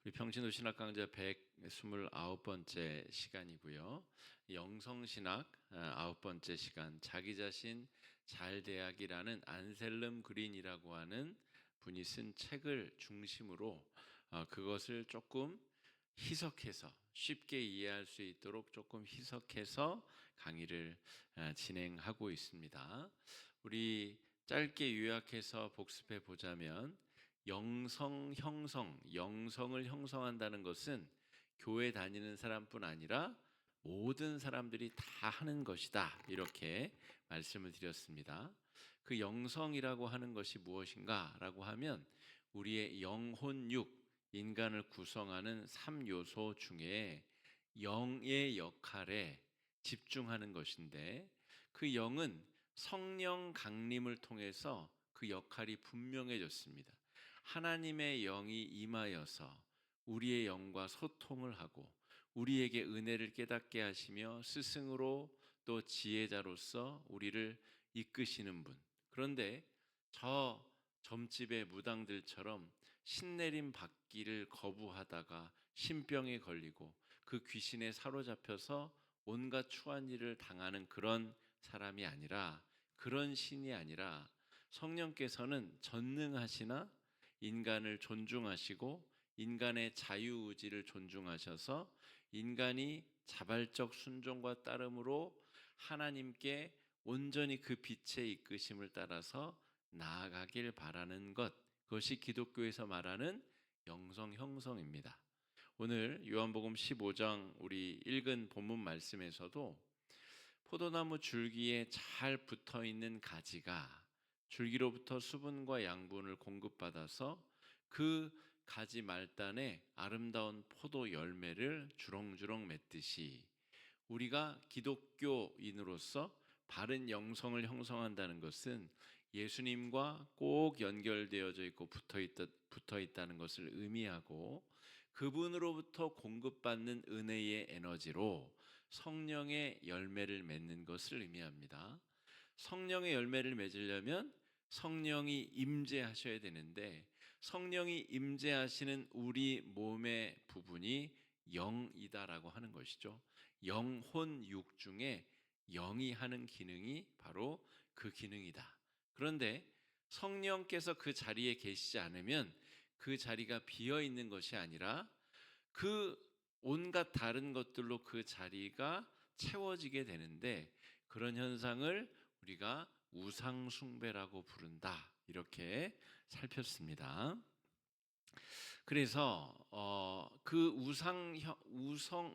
우리 평신도 신학 강좌 129번째 시간이고요. 영성신학 9번째 시간, 자기 자신 잘 대하기라는 안셀름 그린이라고 하는 분이 쓴 책을 중심으로 그것을 조금 희석해서 쉽게 이해할 수 있도록 조금 희석해서 강의를 진행하고 있습니다. 우리 짧게 요약해서 복습해 보자면, 영성을 형성한다는 것은 교회 다니는 사람뿐 아니라 모든 사람들이 다 하는 것이다, 이렇게 말씀을 드렸습니다. 그 영성이라고 하는 것이 무엇인가 라고 하면, 우리의 영혼육, 인간을 구성하는 3요소 중에 영의 역할에 집중하는 것인데, 그 영은 성령 강림을 통해서 그 역할이 분명해졌습니다. 하나님의 영이 임하여서 우리의 영과 소통을 하고 우리에게 은혜를 깨닫게 하시며 스승으로 또 지혜자로서 우리를 이끄시는 분. 그런데 저 점집의 무당들처럼 신내림 받기를 거부하다가 신병에 걸리고 그 귀신에 사로잡혀서 온갖 추한 일을 당하는 그런 사람이 아니라, 그런 신이 아니라, 성령께서는 전능하시나 인간을 존중하시고 인간의 자유의지를 존중하셔서 인간이 자발적 순종과 따름으로 하나님께 온전히 그 빛의 이끄심을 따라서 나아가길 바라는 것, 그것이 기독교에서 말하는 영성 형성입니다. 오늘 요한복음 15장 우리 읽은 본문 말씀에서도 포도나무 줄기에 잘 붙어있는 가지가 줄기로부터 수분과 양분을 공급받아서 그 가지 말단에 아름다운 포도 열매를 주렁주렁 맺듯이, 우리가 기독교인으로서 바른 영성을 형성한다는 것은 예수님과 꼭 연결되어져 있고 붙어 있다는 것을 의미하고, 그분으로부터 공급받는 은혜의 에너지로 성령의 열매를 맺는 것을 의미합니다. 성령의 열매를 맺으려면 성령이 임재하셔야 되는데, 성령이 임재하시는 우리 몸의 부분이 영이다라고 하는 것이죠. 영혼육 중에 영이 하는 기능이 바로 그 기능이다. 그런데 성령께서 그 자리에 계시지 않으면 그 자리가 비어 있는 것이 아니라 그 온갖 다른 것들로 그 자리가 채워지게 되는데, 그런 현상을 우리가 우상숭배라고 부른다, 이렇게 살폈습니다. 그래서 그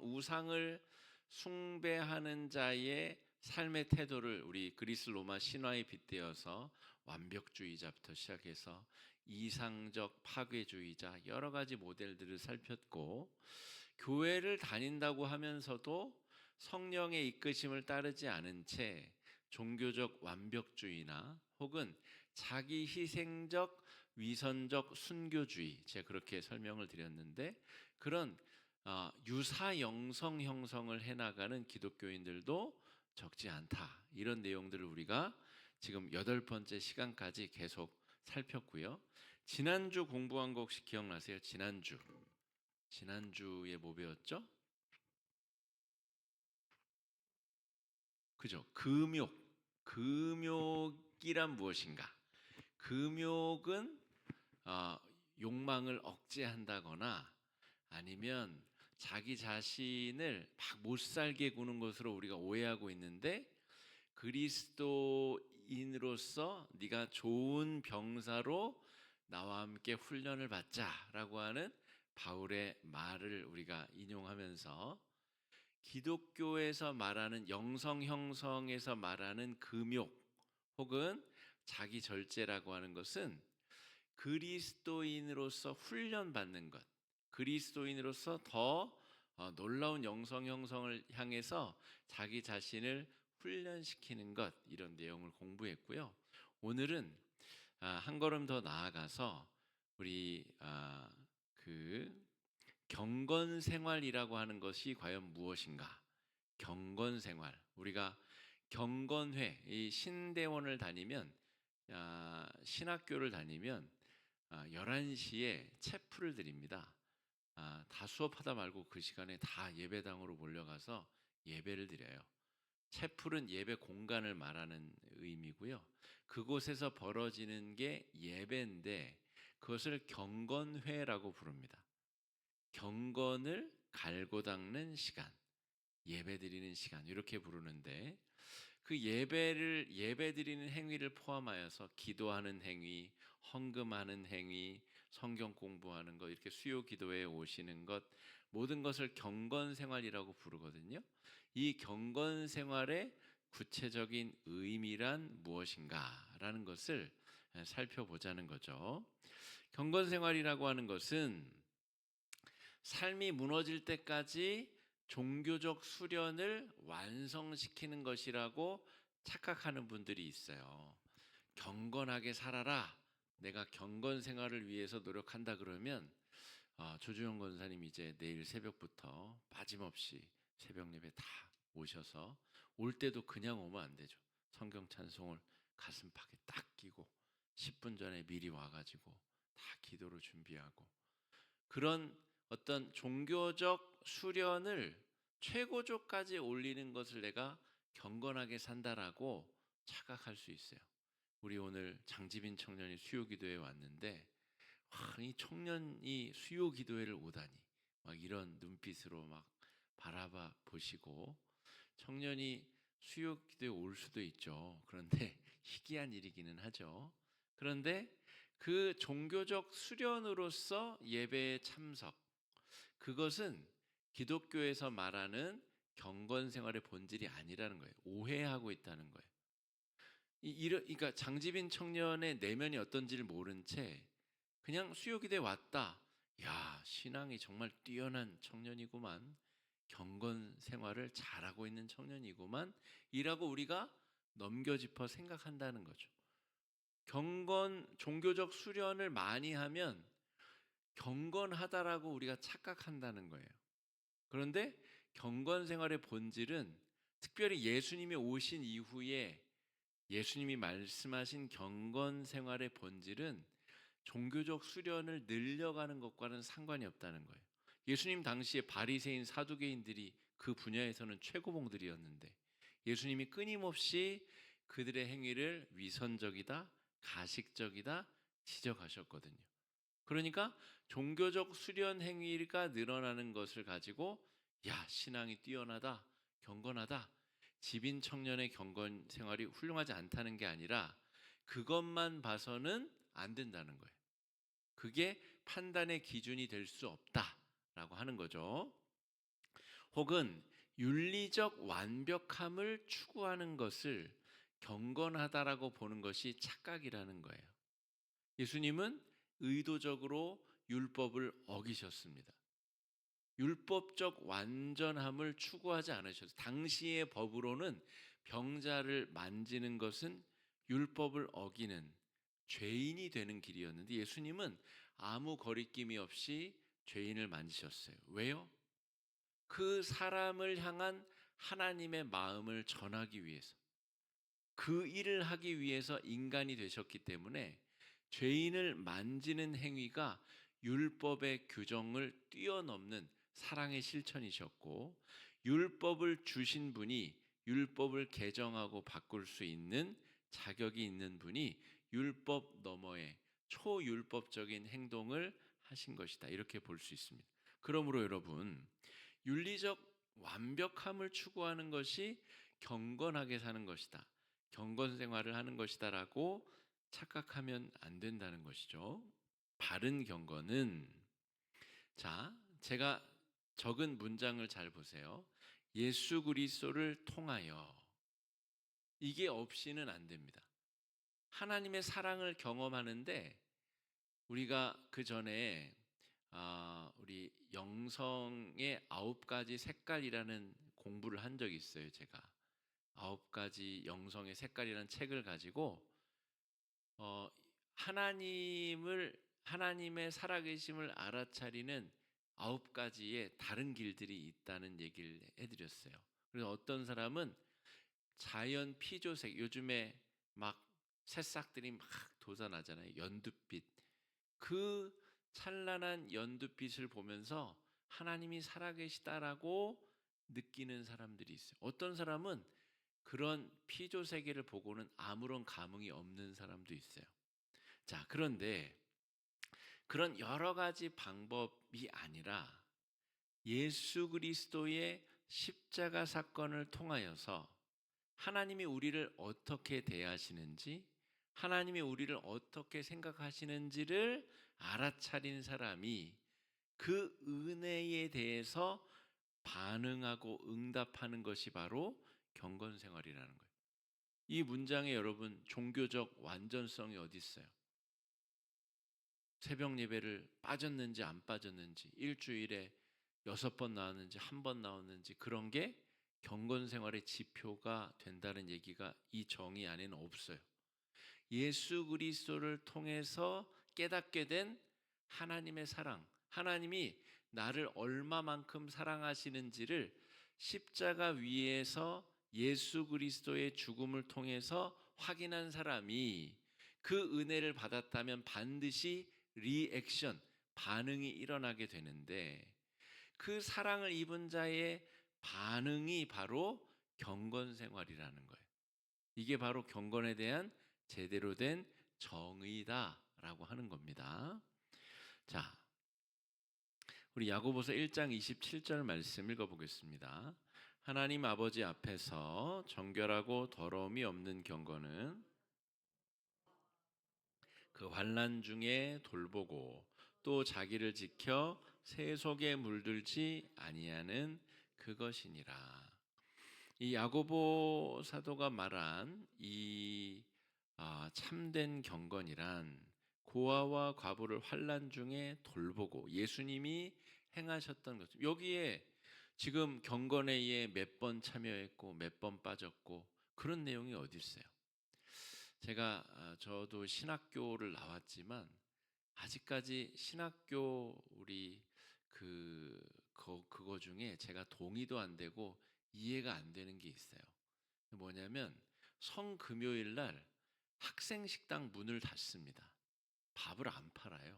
우상을 숭배하는 자의 삶의 태도를 우리 그리스 로마 신화에 빗대어서 완벽주의자부터 시작해서 이상적 파괴주의자, 여러 가지 모델들을 살폈고, 교회를 다닌다고 하면서도 성령의 이끄심을 따르지 않은 채 종교적 완벽주의나 혹은 자기 희생적 위선적 순교주의, 제가 그렇게 설명을 드렸는데, 그런 유사 영성 형성을 해나가는 기독교인들도 적지 않다, 이런 내용들을 우리가 지금 8번째 시간까지 계속 살폈고요. 지난주 공부한 거 혹시 기억나세요? 지난주에 뭐 배웠죠? 그죠? 금욕이란 무엇인가? 금욕은 욕망을 억제한다거나 아니면 자기 자신을 막 못살게 구는 것으로 우리가 오해하고 있는데, 그리스도인으로서 네가 좋은 병사로 나와 함께 훈련을 받자라고 하는 바울의 말을 우리가 인용하면서, 기독교에서 말하는 영성 형성에서 말하는 금욕 혹은 자기 절제라고 하는 것은 그리스도인으로서 훈련받는 것, 그리스도인으로서 더 놀라운 영성 형성을 향해서 자기 자신을 훈련시키는 것, 이런 내용을 공부했고요. 오늘은 한 걸음 더 나아가서 우리 그 경건 생활이라고 하는 것이 과연 무엇인가? 경건 생활. 우리가 경건회, 이 신대원을 다니면, 신학교를 다니면 11시에 체프를 드립니다. 다 수업하다 말고 그 시간에 다 예배당으로 몰려가서 예배를 드려요. 채플은 예배 공간을 말하는 의미고요. 그곳에서 벌어지는 게 예배인데 그것을 경건회라고 부릅니다. 경건을 갈고 닦는 시간, 예배드리는 시간 이렇게 부르는데 그 예배드리는 행위를 포함하여서 기도하는 행위, 헌금하는 행위, 성경 공부하는 것, 이렇게 수요 기도에 오시는 것, 모든 것을 경건 생활이라고 부르거든요. 이 경건 생활의 구체적인 의미란 무엇인가라는 것을 살펴보자는 거죠. 경건 생활이라고 하는 것은 삶이 무너질 때까지 종교적 수련을 완성시키는 것이라고 착각하는 분들이 있어요. 경건하게 살아라. 내가 경건 생활을 위해서 노력한다 그러면 조주영 권사님 이제 내일 새벽부터 빠짐없이 새벽 예배 다 오셔서 올 때도 그냥 오면 안 되죠. 성경 찬송을 가슴팍에 딱 끼고 10분 전에 미리 와가지고 다 기도로 준비하고 그런 어떤 종교적 수련을 최고조까지 올리는 것을 내가 경건하게 산다라고 착각할 수 있어요. 우리 오늘 장지빈 청년이 수요 기도에 왔는데 이 청년이 수요 기도회를 오다니 막 이런 눈빛으로 막 바라봐 보시고 청년이 수요 기도에 올 수도 있죠. 그런데 희귀한 일이기는 하죠. 그런데 그 종교적 수련으로서 예배에 참석, 그것은 기독교에서 말하는 경건 생활의 본질이 아니라는 거예요. 오해하고 있다는 거예요. 그러니까 장지빈 청년의 내면이 어떤지를 모른 채 그냥 수요기대에 왔다. 야, 신앙이 정말 뛰어난 청년이구만. 경건 생활을 잘하고 있는 청년이구만. 이라고 우리가 넘겨짚어 생각한다는 거죠. 경건, 종교적 수련을 많이 하면 경건하다라고 우리가 착각한다는 거예요. 그런데 경건 생활의 본질은 특별히 예수님이 오신 이후에 예수님이 말씀하신 경건 생활의 본질은 종교적 수련을 늘려가는 것과는 상관이 없다는 거예요. 예수님 당시에 바리새인 사두개인들이 그 분야에서는 최고봉들이었는데 예수님이 끊임없이 그들의 행위를 위선적이다, 가식적이다 지적하셨거든요. 그러니까 종교적 수련 행위가 늘어나는 것을 가지고 야, 신앙이 뛰어나다, 경건하다, 지빈 청년의 경건 생활이 훌륭하지 않다는 게 아니라 그것만 봐서는 안 된다는 거예요. 그게 판단의 기준이 될 수 없다라고 하는 거죠. 혹은 윤리적 완벽함을 추구하는 것을 경건하다라고 보는 것이 착각이라는 거예요. 예수님은 의도적으로 율법을 어기셨습니다. 율법적 완전함을 추구하지 않으셨어요. 당시의 법으로는 병자를 만지는 것은 율법을 어기는 죄인이 되는 길이었는데 예수님은 아무 거리낌이 없이 죄인을 만지셨어요. 왜요? 그 사람을 향한 하나님의 마음을 전하기 위해서, 그 일을 하기 위해서 인간이 되셨기 때문에 죄인을 만지는 행위가 율법의 규정을 뛰어넘는 사랑의 실천이셨고, 율법을 주신 분이 율법을 개정하고 바꿀 수 있는 자격이 있는 분이 율법 너머의 초율법적인 행동을 하신 것이다. 이렇게 볼 수 있습니다. 그러므로 여러분, 윤리적 완벽함을 추구하는 것이 경건하게 사는 것이다. 경건 생활을 하는 것이다라고 착각하면 안 된다는 것이죠. 바른 경건은 제가 적은 문장을 잘 보세요. 예수 그리스도를 통하여 이게 없이는 안 됩니다. 하나님의 사랑을 경험하는데 우리가 그 전에 우리 영성의 9가지 색깔이라는 공부를 한 적이 있어요. 제가 9가지 영성의 색깔이라는 책을 가지고 하나님의 살아계심을 알아차리는 9가지의 다른 길들이 있다는 얘기를 해드렸어요. 그래서 어떤 사람은 자연 피조색, 요즘에 막 새싹들이 막 돋아나잖아요. 연두빛. 그 찬란한 연두빛을 보면서 하나님이 살아계시다라고 느끼는 사람들이 있어요. 어떤 사람은 그런 피조 세계를 보고는 아무런 감흥이 없는 사람도 있어요. 자, 그런데 그런 여러 가지 방법이 아니라 예수 그리스도의 십자가 사건을 통하여서 하나님이 우리를 어떻게 대하시는지, 하나님이 우리를 어떻게 생각하시는지를 알아차린 사람이 그 은혜에 대해서 반응하고 응답하는 것이 바로 경건 생활이라는 거예요. 이 문장에 여러분 종교적 완전성이 어디 있어요? 새벽 예배를 빠졌는지 안 빠졌는지, 일주일에 6번 나왔는지 한 번 나왔는지, 그런 게 경건 생활의 지표가 된다는 얘기가 이 정의 안에는 없어요. 예수 그리스도를 통해서 깨닫게 된 하나님의 사랑, 하나님이 나를 얼마만큼 사랑하시는지를 십자가 위에서 예수 그리스도의 죽음을 통해서 확인한 사람이 그 은혜를 받았다면 반드시 리액션, 반응이 일어나게 되는데, 그 사랑을 입은 자의 반응이 바로 경건 생활이라는 거예요. 이게 바로 경건에 대한 제대로 된 정의다라고 하는 겁니다. 자, 우리 야고보서 1장 27절 말씀 읽어보겠습니다. 하나님 아버지 앞에서 정결하고 더러움이 없는 경건은 그 환난 중에 돌보고 또 자기를 지켜 새 속에 물들지 아니하는 그것이니라. 이 야고보 사도가 말한 이 참된 경건이란 고아와 과부를 환난 중에 돌보고 예수님이 행하셨던 것. 여기에 지금 경건회의에 몇 번 참여했고 몇 번 빠졌고 그런 내용이 어디 있어요? 제가 저도 신학교를 나왔지만 아직까지 신학교 우리 그거 중에 제가 동의도 안 되고 이해가 안 되는 게 있어요. 뭐냐면 성금요일 날 학생 식당 문을 닫습니다. 밥을 안 팔아요.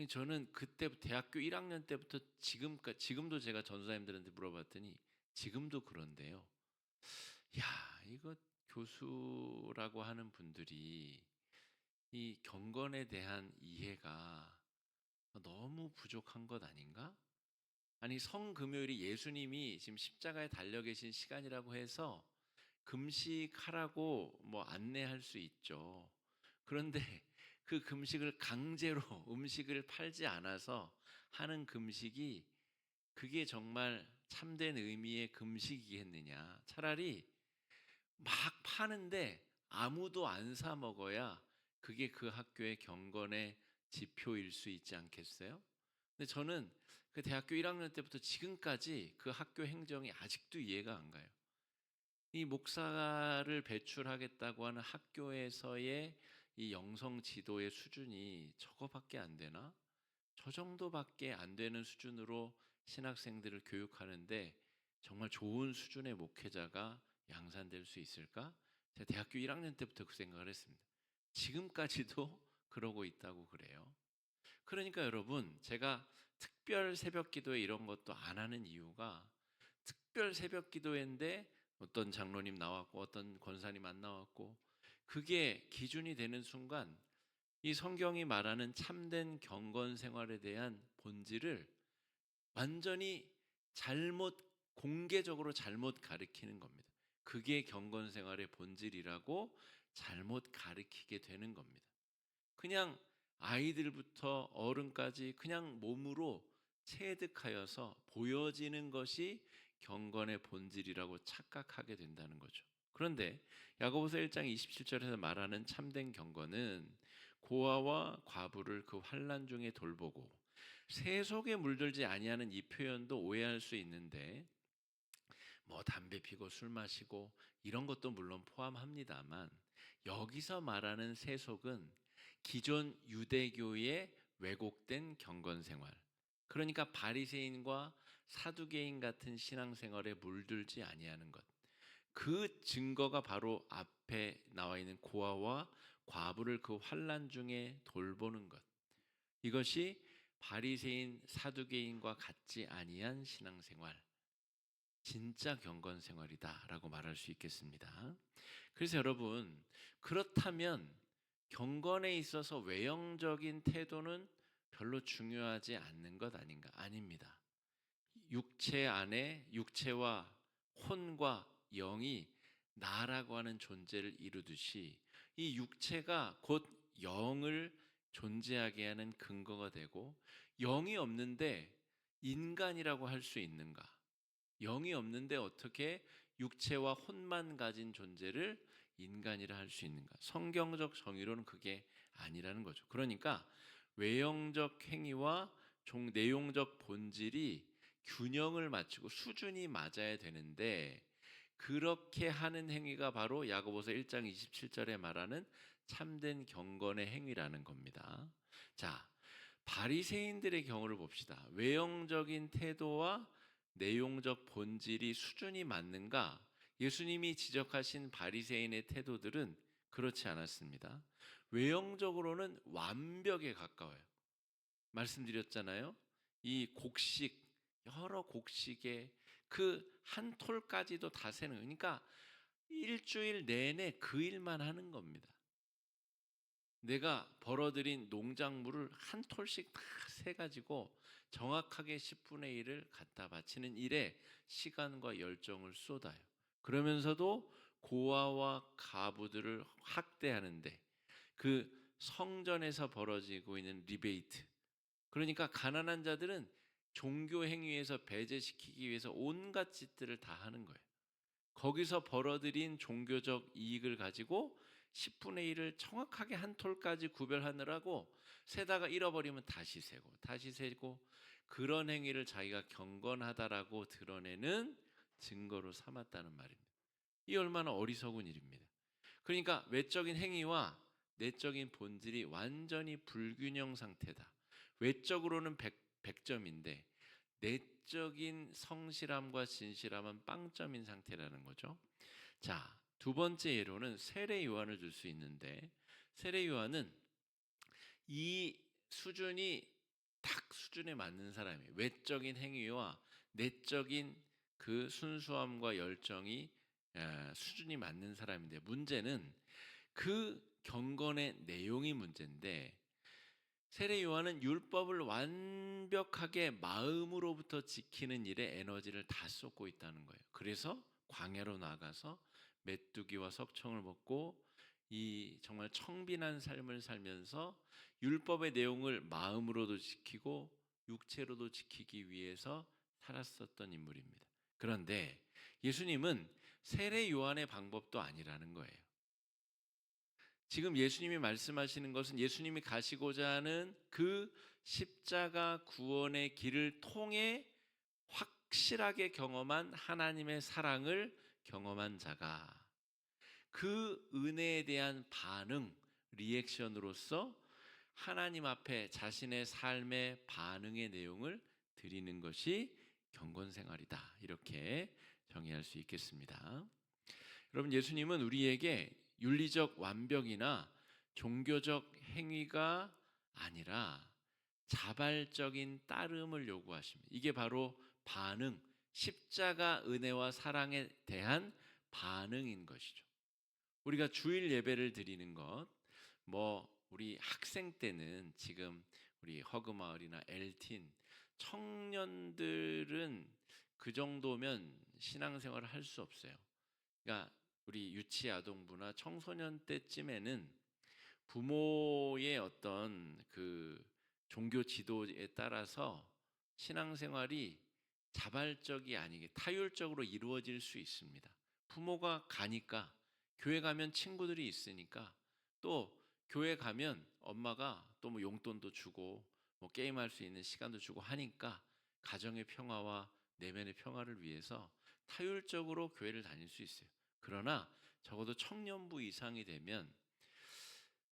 저는 그때 대학교 1학년 때부터 지금까지, 지금도 제가 전사님들한테 물어봤더니 지금도 그런데요. 야, 이거 교수라고 하는 분들이 이 경건에 대한 이해가 너무 부족한 것 아닌가? 아니, 성금요일이 예수님이 지금 십자가에 달려 계신 시간이라고 해서 금식하라고 뭐 안내할 수 있죠. 그런데 그 금식을 강제로 음식을 팔지 않아서 하는 금식이 그게 정말 참된 의미의 금식이겠느냐. 차라리 막 파는데 아무도 안 사 먹어야 그게 그 학교의 경건의 지표일 수 있지 않겠어요? 근데 저는 그 대학교 1학년 때부터 지금까지 그 학교 행정이 아직도 이해가 안 가요. 이 목사를 배출하겠다고 하는 학교에서의 이 영성 지도의 수준이 저거밖에 안 되나? 저 정도밖에 안 되는 수준으로 신학생들을 교육하는데 정말 좋은 수준의 목회자가 양산될 수 있을까? 제가 대학교 1학년 때부터 그 생각을 했습니다. 지금까지도 그러고 있다고 그래요. 그러니까 여러분, 제가 특별 새벽 기도회 이런 것도 안 하는 이유가 특별 새벽 기도회인데 어떤 장로님 나왔고 어떤 권사님 안 나왔고 그게 기준이 되는 순간 이 성경이 말하는 참된 경건 생활에 대한 본질을 완전히 잘못, 공개적으로 잘못 가르치는 겁니다. 그게 경건 생활의 본질이라고 잘못 가르치게 되는 겁니다. 그냥 아이들부터 어른까지 그냥 몸으로 체득하여서 보여지는 것이 경건의 본질이라고 착각하게 된다는 거죠. 그런데 야고보서 1장 27절에서 말하는 참된 경건은 고아와 과부를 그 환난 중에 돌보고 새 속에 물들지 아니하는 이 표현도 오해할 수 있는데 뭐 담배 피고 술 마시고 이런 것도 물론 포함합니다만 여기서 말하는 세속은 기존 유대교의 왜곡된 경건 생활, 그러니까 바리새인과 사두개인 같은 신앙생활에 물들지 아니하는 것, 그 증거가 바로 앞에 나와 있는 고아와 과부를 그 환난 중에 돌보는 것, 이것이 바리새인 사두개인과 같지 아니한 신앙생활, 진짜 경건생활이다라고 말할 수 있겠습니다. 그래서 여러분, 그렇다면 경건에 있어서 외형적인 태도는 별로 중요하지 않는 것 아닌가? 아닙니다. 육체 안에 육체와 혼과 영이 나라고 하는 존재를 이루듯이 이 육체가 곧 영을 존재하게 하는 근거가 되고, 영이 없는데 인간이라고 할 수 있는가? 영이 없는데 어떻게 육체와 혼만 가진 존재를 인간이라 할 수 있는가? 성경적 정의로는 그게 아니라는 거죠. 그러니까 외형적 행위와 내용적 본질이 균형을 맞추고 수준이 맞아야 되는데, 그렇게 하는 행위가 바로 야고보서 1장 27절에 말하는 참된 경건의 행위라는 겁니다. 자, 바리새인들의 경우를 봅시다. 외형적인 태도와 내용적 본질이 수준이 맞는가? 예수님이 지적하신 바리새인의 태도들은 그렇지 않았습니다. 외형적으로는 완벽에 가까워요. 말씀드렸잖아요. 이 곡식, 여러 곡식에 그 한 톨까지도 다 세는, 그러니까 일주일 내내 그 일만 하는 겁니다. 내가 벌어들인 농작물을 한 톨씩 다 세가지고 정확하게 10분의 1을 갖다 바치는 일에 시간과 열정을 쏟아요. 그러면서도 고아와 가부들을 학대하는데, 그 성전에서 벌어지고 있는 리베이트, 그러니까 가난한 자들은 종교 행위에서 배제시키기 위해서 온갖 짓들을 다 하는 거예요. 거기서 벌어들인 종교적 이익을 가지고 10분의 1을 정확하게 한 톨까지 구별하느라고 세다가 잃어버리면 다시 세고 다시 세고, 그런 행위를 자기가 경건하다라고 드러내는 증거로 삼았다는 말입니다. 이 얼마나 어리석은 일입니다. 그러니까 외적인 행위와 내적인 본질이 완전히 불균형 상태다. 외적으로는 100점인데 내적인 성실함과 진실함은 빵점인 상태라는 거죠. 자, 두 번째 예로는 세례 요한을 들 수 있는데, 세례 요한은 이 수준이 딱 수준에 맞는 사람이에요. 외적인 행위와 내적인 그 순수함과 열정이 수준이 맞는 사람인데, 문제는 그 경건의 내용이 문제인데, 세례 요한은 율법을 완벽하게 마음으로부터 지키는 일에 에너지를 다 쏟고 있다는 거예요. 그래서 광야로 나가서 메뚜기와 석청을 먹고 이 정말 청빈한 삶을 살면서 율법의 내용을 마음으로도 지키고 육체로도 지키기 위해서 살았었던 인물입니다. 그런데 예수님은 세례 요한의 방법도 아니라는 거예요. 지금 예수님이 말씀하시는 것은 예수님이 가시고자 하는 그 십자가 구원의 길을 통해 확실하게 경험한 하나님의 사랑을 경험한 자가 그 은혜에 대한 반응, 리액션으로서 하나님 앞에 자신의 삶의 반응의 내용을 드리는 것이 경건생활이다, 이렇게 정의할 수 있겠습니다. 여러분, 예수님은 우리에게 윤리적 완벽이나 종교적 행위가 아니라 자발적인 따름을 요구하십니다. 이게 바로 반응, 십자가 은혜와 사랑에 대한 반응인 것이죠. 우리가 주일 예배를 드리는 것, 우리 학생 때는 지금 우리 허그마을이나 엘틴 청년들은 그 정도면 신앙생활을 할 수 없어요. 그러니까 우리 유치아동부나 청소년 때쯤에는 부모의 어떤 그 종교 지도에 따라서 신앙생활이 자발적이 아니게 타율적으로 이루어질 수 있습니다. 부모가 가니까, 교회 가면 친구들이 있으니까, 또 교회 가면 엄마가 또 용돈도 주고 게임할 수 있는 시간도 주고 하니까 가정의 평화와 내면의 평화를 위해서 타율적으로 교회를 다닐 수 있어요. 그러나 적어도 청년부 이상이 되면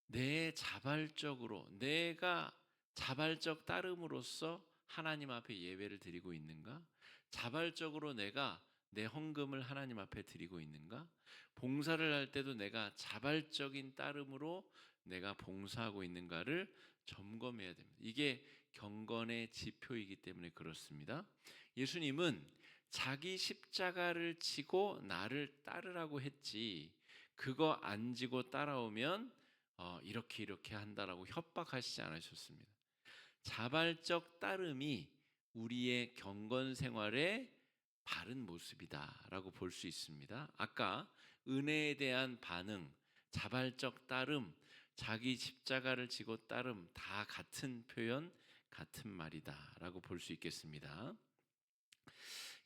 내가 자발적 따름으로써 하나님 앞에 예배를 드리고 있는가? 자발적으로 내가 내 헌금을 하나님 앞에 드리고 있는가? 봉사를 할 때도 내가 자발적인 따름으로 내가 봉사하고 있는가를 점검해야 됩니다. 이게 경건의 지표이기 때문에 그렇습니다. 예수님은 자기 십자가를 지고 나를 따르라고 했지, 그거 안 지고 따라오면 이렇게 이렇게 한다라고 협박하시지 않으셨습니다. 자발적 따름이 우리의 경건 생활의 바른 모습이다라고 볼 수 있습니다. 아까 은혜에 대한 반응, 자발적 따름, 자기 십자가를 지고 따름 다 같은 표현, 같은 말이다라고 볼 수 있겠습니다.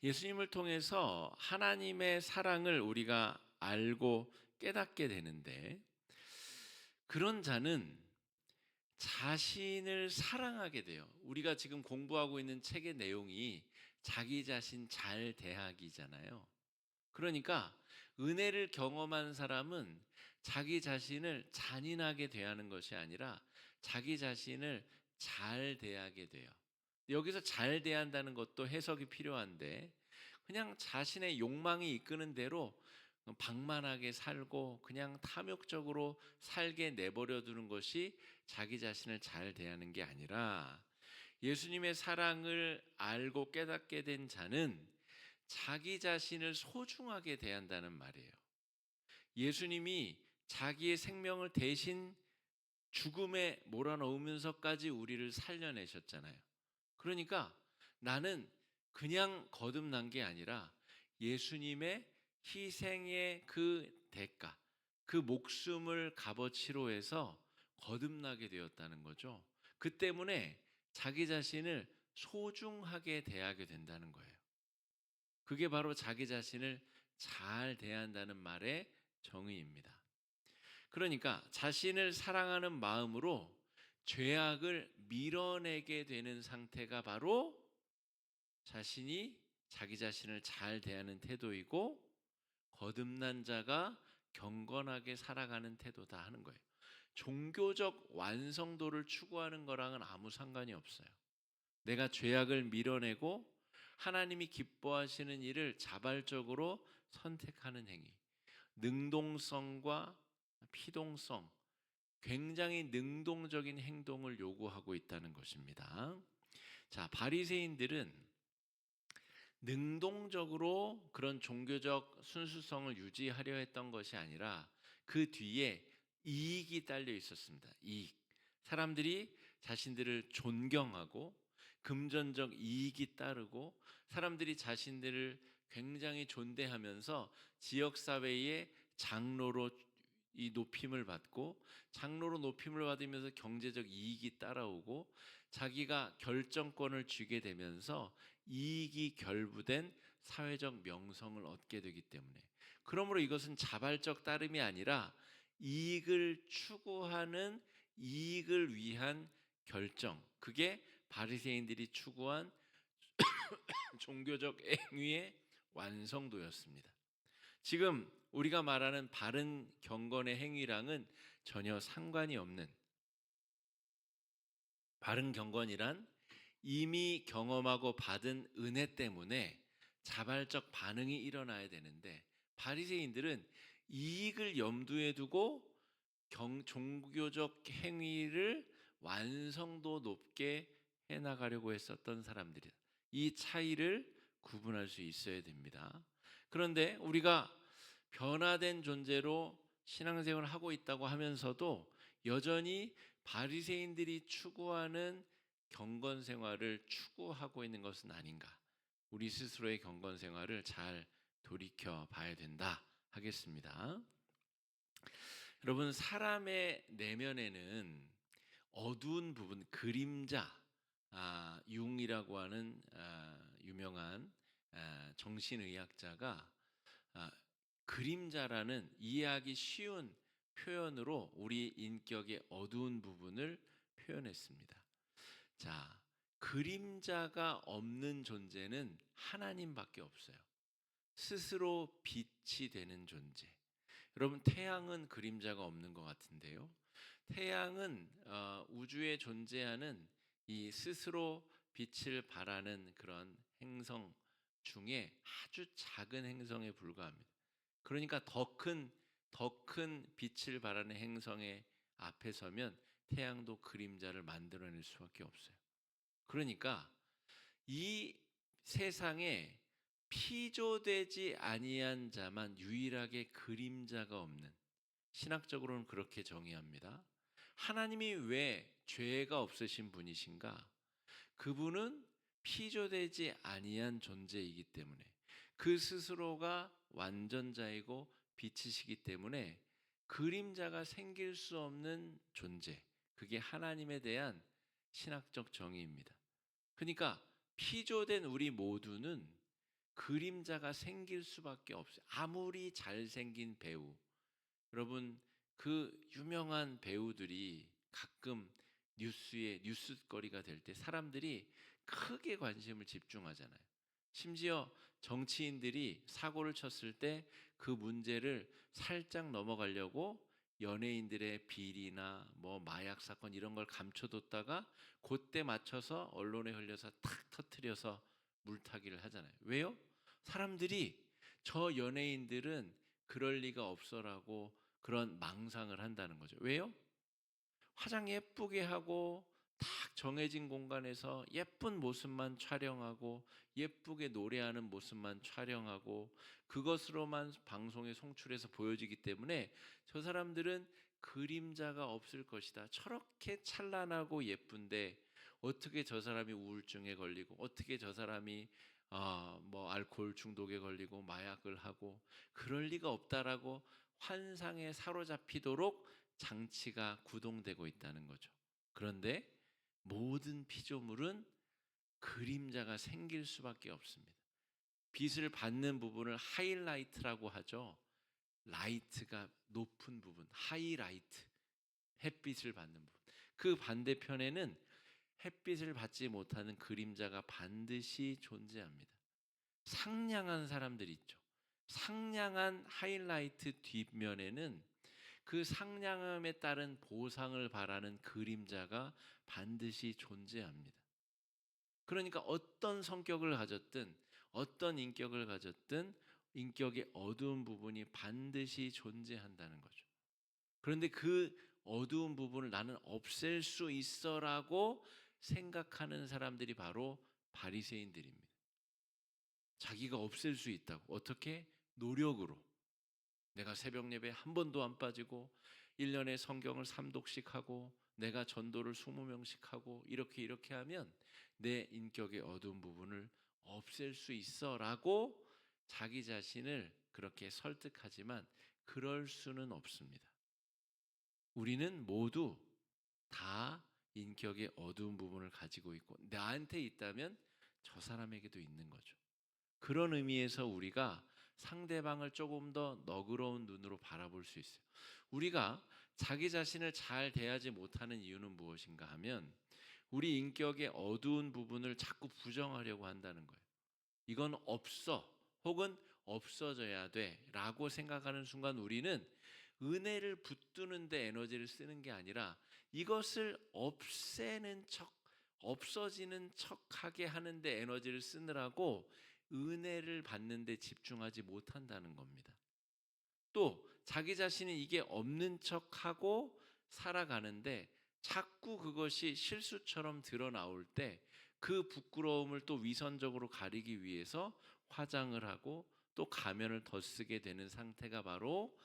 예수님을 통해서 하나님의 사랑을 우리가 알고 깨닫게 되는데, 그런 자는 자신을 사랑하게 돼요. 우리가 지금 공부하고 있는 책의 내용이 자기 자신 잘 대하기잖아요. 그러니까 은혜를 경험한 사람은 자기 자신을 잔인하게 대하는 것이 아니라 자기 자신을 잘 대하게 돼요. 여기서 잘 대한다는 것도 해석이 필요한데, 그냥 자신의 욕망이 이끄는 대로 방만하게 살고 그냥 탐욕적으로 살게 내버려 두는 것이 자기 자신을 잘 대하는 게 아니라, 예수님의 사랑을 알고 깨닫게 된 자는 자기 자신을 소중하게 대한다는 말이에요. 예수님이 자기의 생명을 대신 죽음에 몰아넣으면서까지 우리를 살려내셨잖아요. 그러니까 나는 그냥 거듭난 게 아니라 예수님의 희생의 그 대가, 그 목숨을 값어치로 해서 거듭나게 되었다는 거죠. 그 때문에 자기 자신을 소중하게 대하게 된다는 거예요. 그게 바로 자기 자신을 잘 대한다는 말의 정의입니다. 그러니까 자신을 사랑하는 마음으로 죄악을 밀어내게 되는 상태가 바로 자신이 자기 자신을 잘 대하는 태도이고, 거듭난 자가 경건하게 살아가는 태도다 하는 거예요. 종교적 완성도를 추구하는 거랑은 아무 상관이 없어요. 내가 죄악을 밀어내고 하나님이 기뻐하시는 일을 자발적으로 선택하는 행위, 능동성과 피동성, 굉장히 능동적인 행동을 요구하고 있다는 것입니다. 자, 바리새인들은 능동적으로 그런 종교적 순수성을 유지하려 했던 것이 아니라 그 뒤에 이익이 딸려 있었습니다. 이익. 사람들이 자신들을 존경하고 금전적 이익이 따르고, 사람들이 자신들을 굉장히 존대하면서 지역 사회의 장로로 이 높임을 받고, 장로로 높임을 받으면서 경제적 이익이 따라오고, 자기가 결정권을 쥐게 되면서 이익이 결부된 사회적 명성을 얻게 되기 때문에, 그러므로 이것은 자발적 따름이 아니라 이익을 추구하는, 이익을 위한 결정, 그게 바리새인들이 추구한 종교적 행위의 완성도였습니다. 지금 우리가 말하는 바른 경건의 행위랑은 전혀 상관이 없는, 바른 경건이란 이미 경험하고 받은 은혜 때문에 자발적 반응이 일어나야 되는데, 바리새인들은 이익을 염두에 두고 종교적 행위를 완성도 높게 해나가려고 했었던 사람들이다. 이 차이를 구분할 수 있어야 됩니다. 그런데 우리가 변화된 존재로 신앙생활을 하고 있다고 하면서도 여전히 바리새인들이 추구하는 경건 생활을 추구하고 있는 것은 아닌가? 우리 스스로의 경건 생활을 잘 돌이켜 봐야 된다 하겠습니다. 여러분, 사람의 내면에는 어두운 부분, 그림자, 융이라고 하는 유명한 정신의학자가 그림자라는 이해하기 쉬운 표현으로 우리 인격의 어두운 부분을 표현했습니다. 자, 그림자가 없는 존재는 하나님밖에 없어요. 스스로 빛이 되는 존재. 여러분, 태양은 그림자가 없는 것 같은데요. 태양은 우주에 존재하는 이 스스로 빛을 발하는 그런 행성 중에 아주 작은 행성에 불과합니다. 그러니까 더 큰 빛을 발하는 행성의 앞에 서면 태양도 그림자를 만들어낼 수밖에 없어요. 그러니까 이 세상에 피조되지 아니한 자만 유일하게 그림자가 없는, 신학적으로는 그렇게 정의합니다. 하나님이 왜 죄가 없으신 분이신가? 그분은 피조되지 아니한 존재이기 때문에, 그 스스로가 완전자이고 빛이시기 때문에 그림자가 생길 수 없는 존재, 그게 하나님에 대한 신학적 정의입니다. 그러니까 피조된 우리 모두는 그림자가 생길 수밖에 없어요. 아무리 잘생긴 배우, 여러분, 그 유명한 배우들이 가끔 뉴스에 뉴스거리가 될 때 사람들이 크게 관심을 집중하잖아요. 심지어 정치인들이 사고를 쳤을 때 그 문제를 살짝 넘어가려고 연예인들의 비리나 뭐 마약 사건 이런 걸 감춰뒀다가 그때 맞춰서 언론에 흘려서 탁 터트려서 물타기를 하잖아요. 왜요? 사람들이 저 연예인들은 그럴 리가 없어라고 그런 망상을 한다는 거죠. 왜요? 화장 예쁘게 하고 딱 정해진 공간에서 예쁜 모습만 촬영하고 예쁘게 노래하는 모습만 촬영하고 그것으로만 방송에 송출해서 보여지기 때문에 저 사람들은 그림자가 없을 것이다. 저렇게 찬란하고 예쁜데 어떻게 저 사람이 우울증에 걸리고 어떻게 저 사람이 뭐 알코올 중독에 걸리고 마약을 하고 그럴 리가 없다라고 환상에 사로잡히도록 장치가 구동되고 있다는 거죠. 그런데 모든 피조물은 그림자가 생길 수밖에 없습니다. 빛을 받는 부분을 하이라이트라고 하죠. 라이트가 높은 부분, 하이라이트, 햇빛을 받는 부분. 그 반대편에는 햇빛을 받지 못하는 그림자가 반드시 존재합니다. 상냥한 사람들이 있죠. 상냥한 하이라이트 뒷면에는 그 상냥함에 따른 보상을 바라는 그림자가 반드시 존재합니다. 그러니까 어떤 성격을 가졌든 어떤 인격을 가졌든 인격의 어두운 부분이 반드시 존재한다는 거죠. 그런데 그 어두운 부분을 나는 없앨 수 있어라고 생각하는 사람들이 바로 바리새인들입니다. 자기가 없앨 수 있다고. 어떻게? 노력으로. 내가 새벽 예배 한 번도 안 빠지고 1년에 성경을 3독씩 하고 내가 전도를 20명씩 하고 이렇게 하면 내 인격의 어두운 부분을 없앨 수 있어라고 자기 자신을 그렇게 설득하지만 그럴 수는 없습니다. 우리는 모두 다 인격의 어두운 부분을 가지고 있고 나한테 있다면 저 사람에게도 있는 거죠. 그런 의미에서 우리가 상대방을 조금 더 너그러운 눈으로 바라볼 수 있어요. 우리가 자기 자신을 잘 대하지 못하는 이유는 무엇인가 하면 우리 인격의 어두운 부분을 자꾸 부정하려고 한다는 거예요. 이건 없어 혹은 없어져야 돼 라고 생각하는 순간 우리는 은혜를 붙드는 데 에너지를 쓰는 게 아니라 이것을 없애는 척, 없어지는 척하게 하는 데 에너지를 쓰느라고 은혜를 받는 데 집중하지 못한다는 겁니다. 또 자기 자신이 이게 없는 척하고 살아가는데 자꾸 그것이 실수처럼 드러나올 때 그 부끄러움을 또 위선적으로 가리기 위해서 화장을 하고 또 가면을 더 쓰게 되는 상태가 바로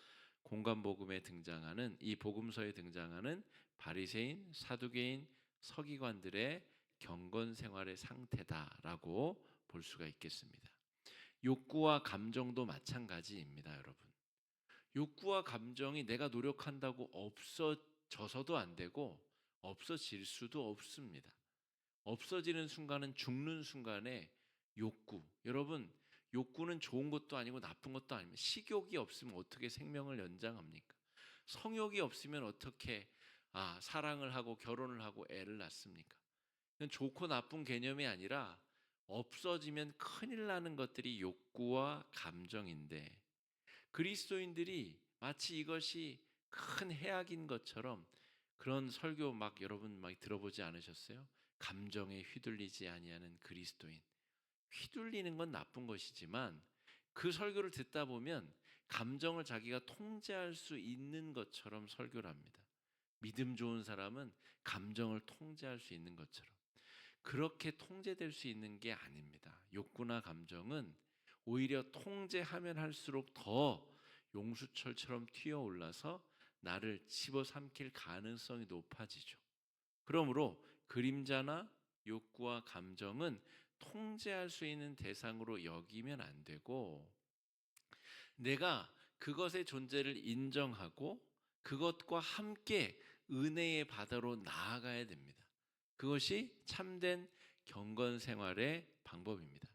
공관복음에 등장하는 이 복음서에 등장하는 바리새인, 사두개인, 서기관들의 경건 생활의 상태다라고 볼 수가 있겠습니다. 욕구와 감정도 마찬가지입니다, 여러분. 욕구와 감정이 내가 노력한다고 없어져서도 안 되고 없어질 수도 없습니다. 없어지는 순간은 죽는 순간에 욕구. 여러분, 욕구는 좋은 것도 아니고 나쁜 것도 아닙니다. 식욕이 없으면 어떻게 생명을 연장합니까? 성욕이 없으면 어떻게 사랑을 하고 결혼을 하고 애를 낳습니까? 좋고 나쁜 개념이 아니라 없어지면 큰일 나는 것들이 욕구와 감정인데 그리스도인들이 마치 이것이 큰 해악인 것처럼 그런 설교 막 여러분 막 들어보지 않으셨어요? 감정에 휘둘리지 아니하는 그리스도인. 휘둘리는 건 나쁜 것이지만 그 설교를 듣다 보면 감정을 자기가 통제할 수 있는 것처럼 설교를 합니다. 믿음 좋은 사람은 감정을 통제할 수 있는 것처럼 그렇게 통제될 수 있는 게 아닙니다. 욕구나 감정은 오히려 통제하면 할수록 더 용수철처럼 튀어올라서 나를 집어삼킬 가능성이 높아지죠. 그러므로 그림자나 욕구와 감정은 통제할 수 있는 대상으로 여기면 안 되고 내가 그것의 존재를 인정하고 그것과 함께 은혜의 바다로 나아가야 됩니다. 그것이 참된 경건 생활의 방법입니다.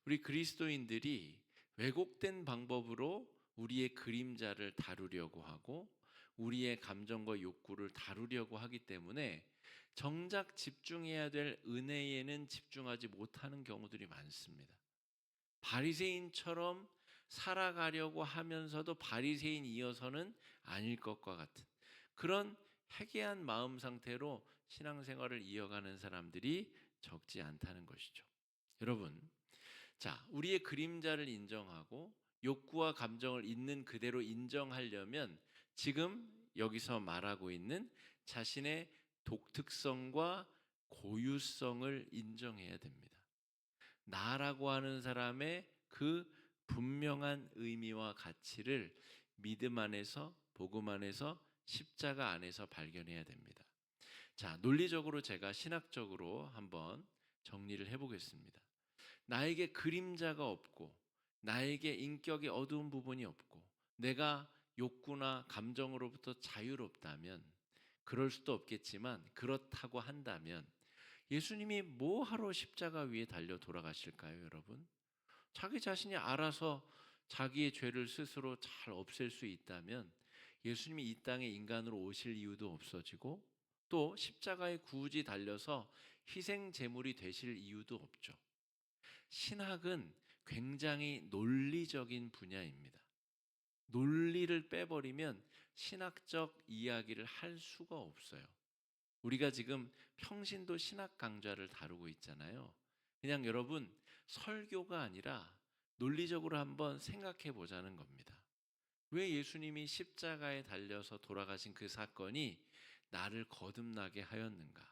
우리 그리스도인들이 왜곡된 방법으로 우리의 그림자를 다루려고 하고 우리의 감정과 욕구를 다루려고 하기 때문에 정작 집중해야 될 은혜에는 집중하지 못하는 경우들이 많습니다. 바리새인처럼 살아가려고 하면서도 바리새인이어서는 아닐 것과 같은 그런 해괴한 마음 상태로 신앙생활을 이어가는 사람들이 적지 않다는 것이죠. 여러분, 자, 우리의 그림자를 인정하고 욕구와 감정을 있는 그대로 인정하려면 지금 여기서 말하고 있는 자신의 독특성과 고유성을 인정해야 됩니다. 나라고 하는 사람의 그 분명한 의미와 가치를 믿음 안에서, 복음 안에서, 십자가 안에서 발견해야 됩니다. 자, 논리적으로 제가 신학적으로 한번 정리를 해보겠습니다. 나에게 그림자가 없고, 나에게 인격이 어두운 부분이 없고, 내가 욕구나 감정으로부터 자유롭다면, 그럴 수도 없겠지만, 그렇다고 한다면, 예수님이 뭐 하러 십자가 위에 달려 돌아가실까요, 여러분? 자기 자신이 알아서 자기의 죄를 스스로 잘 없앨 수 있다면 예수님이 이 땅에 인간으로 오실 이유도 없어지고 또 십자가에 굳이 달려서 희생 제물이 되실 이유도 없죠. 신학은 굉장히 논리적인 분야입니다. 논리를 빼버리면 신학적 이야기를 할 수가 없어요. 우리가 지금 평신도 신학 강좌를 다루고 있잖아요. 그냥 여러분 설교가 아니라 논리적으로 한번 생각해 보자는 겁니다. 왜 예수님이 십자가에 달려서 돌아가신 그 사건이 나를 거듭나게 하였는가?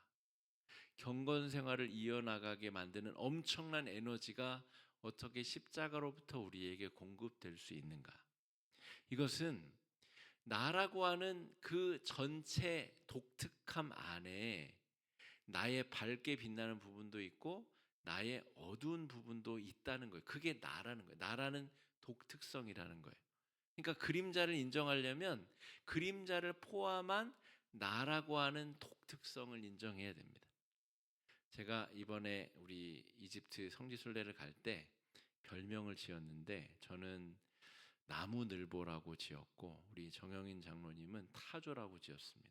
경건 생활을 이어나가게 만드는 엄청난 에너지가 어떻게 십자가로부터 우리에게 공급될 수 있는가? 이것은 나라고 하는 그 전체 독특함 안에 나의 밝게 빛나는 부분도 있고 나의 어두운 부분도 있다는 거예요. 그게 나라는 거예요. 나라는 독특성이라는 거예요. 그러니까 그림자를 인정하려면 그림자를 포함한 나라고 하는 독특성을 인정해야 됩니다. 제가 이번에 우리 이집트 성지순례를 갈 때 별명을 지었는데 저는 나무늘보라고 지었고 우리 정영인 장로님은 타조라고 지었습니다.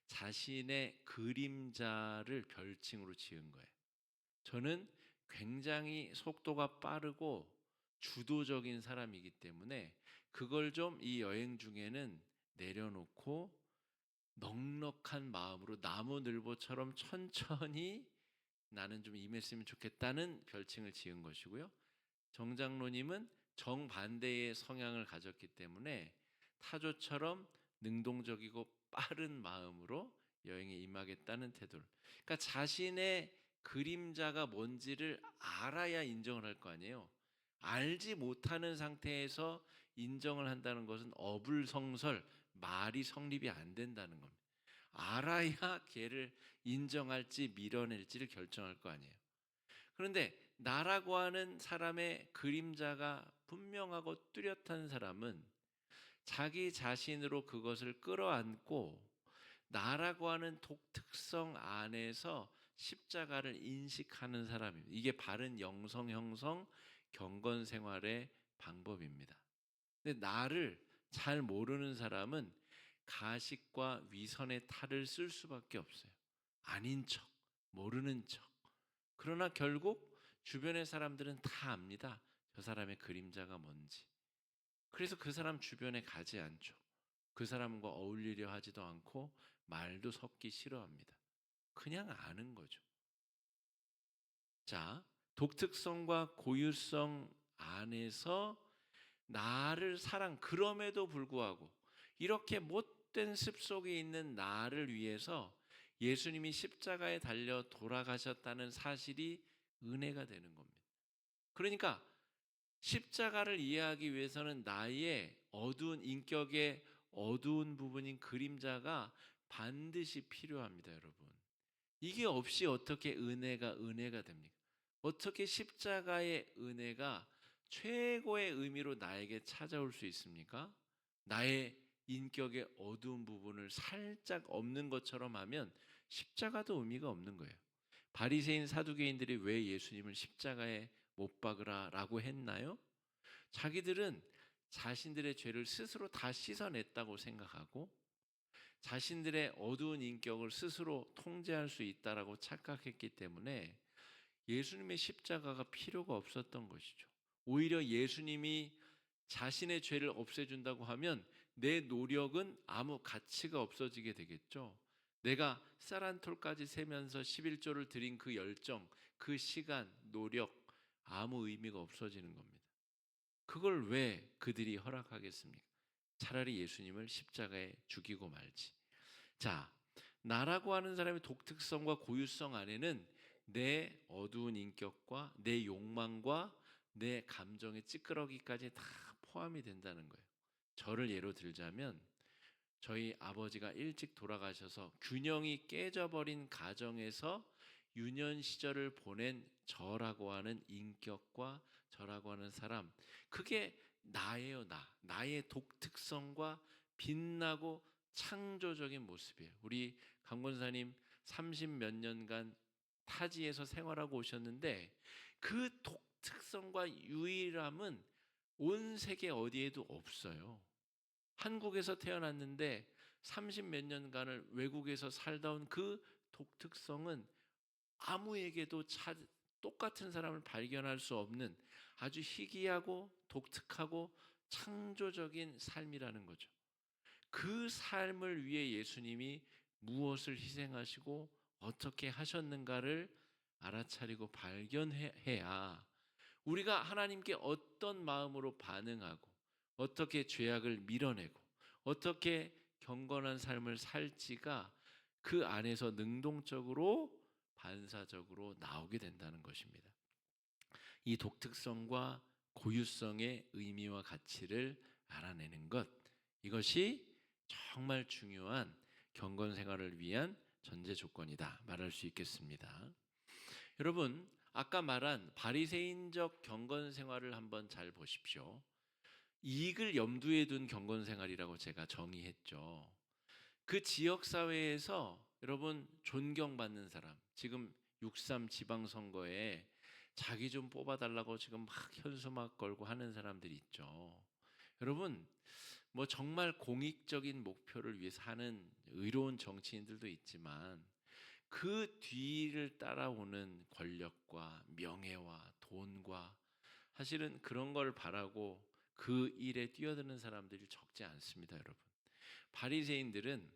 자신의 그림자를 별칭으로 지은 거예요. 저는 굉장히 속도가 빠르고 주도적인 사람이기 때문에 그걸 좀 이 여행 중에는 내려놓고 넉넉한 마음으로 나무늘보처럼 천천히 나는 좀 임했으면 좋겠다는 별칭을 지은 것이고요. 정장로님은 정반대의 성향을 가졌기 때문에 타조처럼 능동적이고 빠른 마음으로 여행에 임하겠다는 태도를. 그러니까 자신의 그림자가 뭔지를 알아야 인정을 할 거 아니에요. 알지 못하는 상태에서 인정을 한다는 것은 어불성설, 말이 성립이 안 된다는 겁니다. 알아야 걔를 인정할지 밀어낼지를 결정할 거 아니에요. 그런데 나라고 하는 사람의 그림자가 분명하고 뚜렷한 사람은 자기 자신으로 그것을 끌어안고 나라고 하는 독특성 안에서 십자가를 인식하는 사람입니다. 이게 바른 영성 형성 경건 생활의 방법입니다. 근데 나를 잘 모르는 사람은 가식과 위선의 탈을 쓸 수밖에 없어요. 아닌 척, 모르는 척. 그러나 결국 주변의 사람들은 다 압니다. 저 사람의 그림자가 뭔지. 그래서 그 사람 주변에 가지 않죠. 그 사람과 어울리려 하지도 않고 말도 섞기 싫어합니다. 그냥 아는 거죠. 자, 독특성과 고유성 안에서 나를 그럼에도 불구하고 이렇게 헛된 습속에 있는 나를 위해서 예수님이 십자가에 달려 돌아가셨다는 사실이 은혜가 되는 겁니다. 그러니까 십자가를 이해하기 위해서는 나의 어두운 인격의 어두운 부분인 그림자가 반드시 필요합니다, 여러분. 이게 없이 어떻게 은혜가 됩니까? 어떻게 십자가의 은혜가 최고의 의미로 나에게 찾아올 수 있습니까? 나의 인격의 어두운 부분을 살짝 없는 것처럼 하면 십자가도 의미가 없는 거예요. 바리새인 사두개인들이 왜 예수님을 십자가에 못 박으라라고 했나요? 자기들은 자신들의 죄를 스스로 다 씻어냈다고 생각하고 자신들의 어두운 인격을 스스로 통제할 수 있다라고 착각했기 때문에 예수님의 십자가가 필요가 없었던 것이죠. 오히려 예수님이 자신의 죄를 없애준다고 하면 내 노력은 아무 가치가 없어지게 되겠죠. 내가 쌀 한 톨까지 세면서 11조를 드린 그 열정, 그 시간, 노력 아무 의미가 없어지는 겁니다. 그걸 왜 그들이 허락하겠습니까? 차라리 예수님을 십자가에 죽이고 말지. 자, 나라고 하는 사람의 독특성과 고유성 안에는 내 어두운 인격과 내 욕망과 내 감정의 찌끄러기까지 다 포함이 된다는 거예요. 저를 예로 들자면 저희 아버지가 일찍 돌아가셔서 균형이 깨져버린 가정에서 유년 시절을 보낸 저라고 하는 인격과 저라고 하는 사람, 그게 나예요. 나의 독특성과 빛나고 창조적인 모습이에요. 우리 강권사님 30 몇 년간 타지에서 생활하고 오셨는데 그 독특성과 유일함은 온 세계 어디에도 없어요. 한국에서 태어났는데 30 몇 년간을 외국에서 살다 온 그 독특성은 아무에게도 똑같은 사람을 발견할 수 없는 아주 희귀하고 독특하고 창조적인 삶이라는 거죠. 그 삶을 위해 예수님이 무엇을 희생하시고 어떻게 하셨는가를 알아차리고 발견해야 우리가 하나님께 어떤 마음으로 반응하고 어떻게 죄악을 밀어내고 어떻게 경건한 삶을 살지가 그 안에서 능동적으로 반사적으로 나오게 된다는 것입니다. 이 독특성과 고유성의 의미와 가치를 알아내는 것, 이것이 정말 중요한 경건 생활을 위한 전제 조건이다 말할 수 있겠습니다. 여러분, 아까 말한 바리새인적 경건 생활을 한번 잘 보십시오. 이익을 염두에 둔 경건 생활이라고 제가 정의했죠. 그 지역 사회에서 여러분 존경받는 사람, 지금 6.3 지방선거에 자기 좀 뽑아달라고 지금 막 현수막 걸고 하는 사람들이 있죠. 여러분, 뭐 정말 공익적인 목표를 위해서 하는 의로운 정치인들도 있지만 그 뒤를 따라오는 권력과 명예와 돈과 사실은 그런 걸 바라고 그 일에 뛰어드는 사람들이 적지 않습니다, 여러분. 바리새인들은